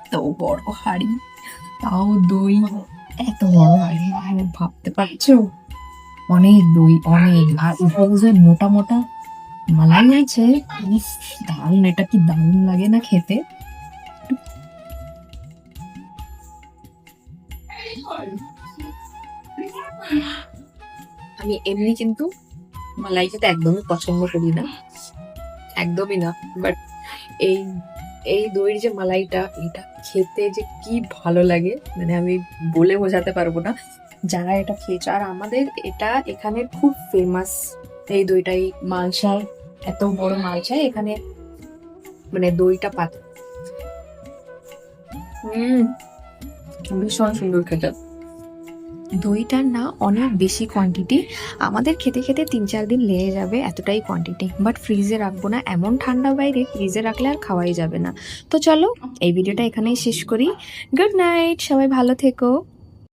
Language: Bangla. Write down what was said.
এত বড় হাড়ি, তাও দই এত বড় হাড়ি, ভাবতে পারছো? অনেক দই, অনেক। আর উপরে যে মোটা মোটা মালাই আছে, ইস, দারুণ! এটা কি দারুণ লাগে না খেতে! আমি এমনি কিন্তু মালাই খেতে একদমই পছন্দ করি না, একদমই না। বাট এই এই দইয়ের যে মালাইটা, এটা খেতে যে কি ভালো লাগে, মানে আমি বলে বোঝাতে পারবো না। যারা এটা খেয়েছে, আর আমাদের এটা এখানে খুব ফেমাস এই দইটাই। মালসায়, এত বড় মালসায় এখানে মানে দইটা পাতে। ভীষণ সুন্দর খেতে। দইটার না অনেক বেশি কোয়ান্টিটি, আমাদের খেতে খেতে 3-4 দিন লেগে যাবে, এতটাই কোয়ান্টিটি। বাট ফ্রিজে রাখবো না, এমন ঠান্ডা বাইরে, ফ্রিজে রাখলে আর খাওয়াই যাবে না। তো চলো এই ভিডিওটা এখানেই শেষ করি। গুড নাইট, সবাই ভালো থেকো।